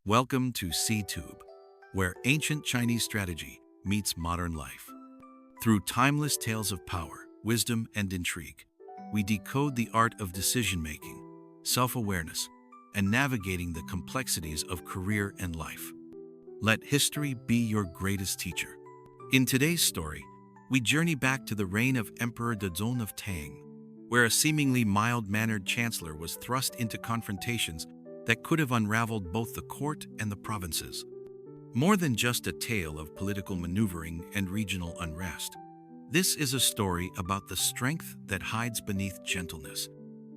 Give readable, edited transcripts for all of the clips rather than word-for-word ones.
Welcome to C.Tube, where ancient Chinese strategy meets modern life. Through timeless tales of power, wisdom, and intrigue, we decode the art of decision-making, self-awareness, and navigating the complexities of career and life. Let history be your greatest teacher. In today's story, we journey back to the reign of Emperor Dezong of Tang, where a seemingly mild-mannered chancellor was thrust into confrontations that could have unraveled both the court and the provinces. More than just a tale of political maneuvering and regional unrest, this is a story about the strength that hides beneath gentleness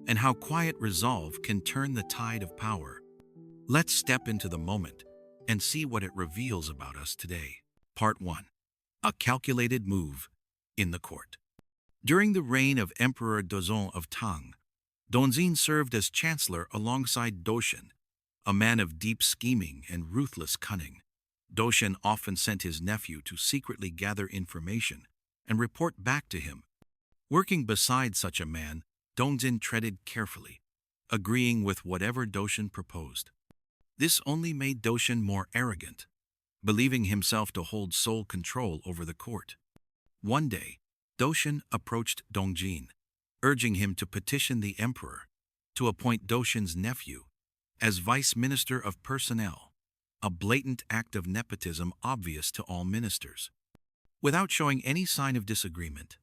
and how quiet resolve can turn the tide of power. Let's step into the moment and see what it reveals about us today. Part 1. A calculated move in the court. During the reign of Emperor Dezong of Tang, Dongjin served as chancellor alongside Doshan, a man of deep scheming and ruthless cunning. Doshan often sent his nephew to secretly gather information and report back to him. Working beside such a man, Dongjin treaded carefully, agreeing with whatever Doshan proposed. This only made Doshan more arrogant, believing himself to hold sole control over the court. One day, Doshan approached Dongjin, urging him to petition the emperor to appoint Doshan's nephew as vice minister of personnel, a blatant act of nepotism obvious to all ministers. Without showing any sign of disagreement,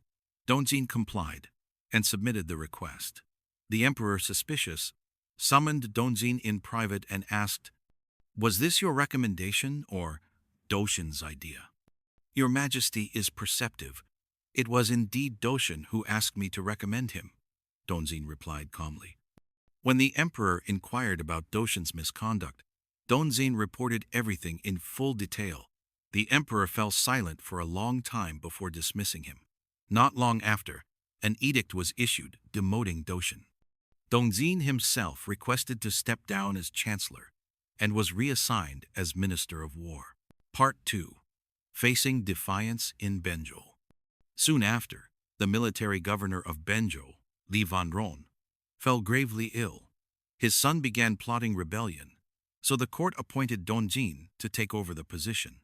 Dongjin complied and submitted the request. The emperor, suspicious, summoned Dongjin in private and asked, "Was this your recommendation or Doshan's idea?" "Your Majesty is perceptive. It was indeed Doshan who asked me to recommend him," Dongjin replied calmly. When the emperor inquired about Doshan's misconduct, Dongjin reported everything in full detail. The emperor fell silent for a long time before dismissing him. Not long after, an edict was issued demoting Doshan. Dongjin himself requested to step down as chancellor and was reassigned as minister of war. Part 2. Facing defiance in Benjo. Soon after, the military governor of Benjo, Li Vanron, fell gravely ill. His son began plotting rebellion, so the court appointed Dongjin to take over the position.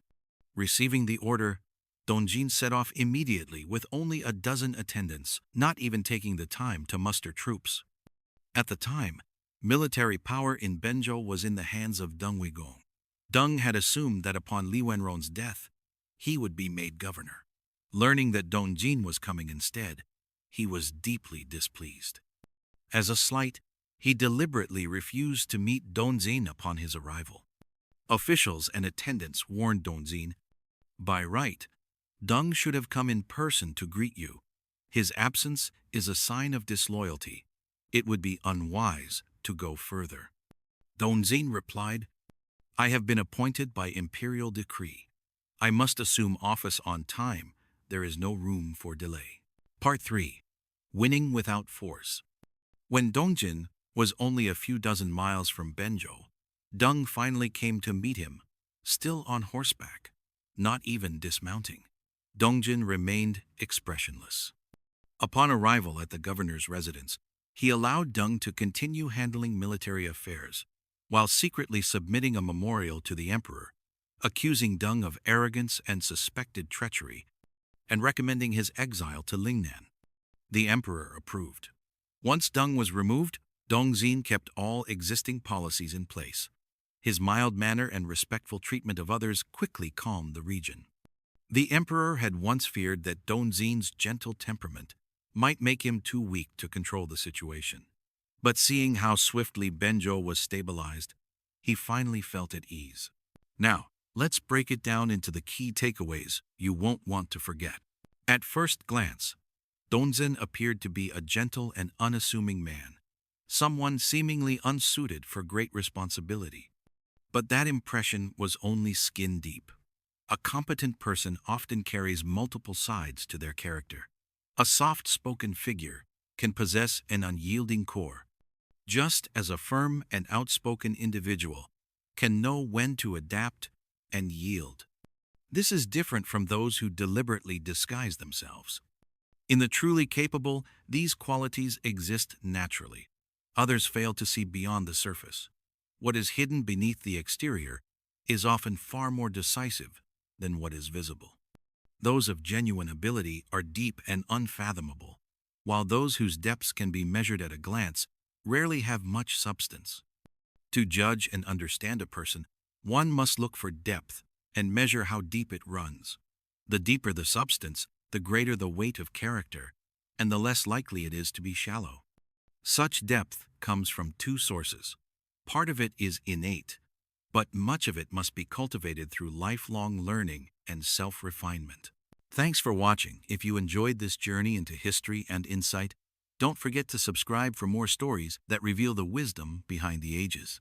Receiving the order, Dongjin set off immediately with only a dozen attendants, not even taking the time to muster troops. At the time, military power in Benjo was in the hands of Deng Weigong. Deng had assumed that upon Li Wenron's death, he would be made governor. Learning that Dongjin was coming instead, he was deeply displeased. As a slight, he deliberately refused to meet Dongjin upon his arrival. Officials and attendants warned Dongjin, "By right, Deng should have come in person to greet you. His absence is a sign of disloyalty. It would be unwise to go further." Dongjin replied, "I have been appointed by imperial decree. I must assume office on time. There is no room for delay." Part 3. Winning without force. When Dongjin was only a few dozen miles from Benjo, Deng finally came to meet him, still on horseback, not even dismounting. Dongjin remained expressionless. Upon arrival at the governor's residence, he allowed Deng to continue handling military affairs, while secretly submitting a memorial to the emperor, accusing Deng of arrogance and suspected treachery, and recommending his exile to Lingnan. The emperor approved. Once Deng was removed, Dongjin kept all existing policies in place. His mild manner and respectful treatment of others quickly calmed the region. The emperor had once feared that Dongjin's gentle temperament might make him too weak to control the situation. But seeing how swiftly Benjo was stabilized, he finally felt at ease. Now, let's break it down into the key takeaways you won't want to forget. At first glance, Dongjin appeared to be a gentle and unassuming man, someone seemingly unsuited for great responsibility. But that impression was only skin deep. A competent person often carries multiple sides to their character. A soft-spoken figure can possess an unyielding core, just as a firm and outspoken individual can know when to adapt and yield. This is different from those who deliberately disguise themselves. In the truly capable, these qualities exist naturally. Others fail to see beyond the surface. What is hidden beneath the exterior is often far more decisive than what is visible. Those of genuine ability are deep and unfathomable, while those whose depths can be measured at a glance rarely have much substance. To judge and understand a person, one must look for depth and measure how deep it runs. The deeper the substance, the greater the weight of character, and the less likely it is to be shallow. Such depth comes from two sources. Part of it is innate, but much of it must be cultivated through lifelong learning and self-refinement. Thanks for watching. If you enjoyed this journey into history and insight, don't forget to subscribe for more stories that reveal the wisdom behind the ages.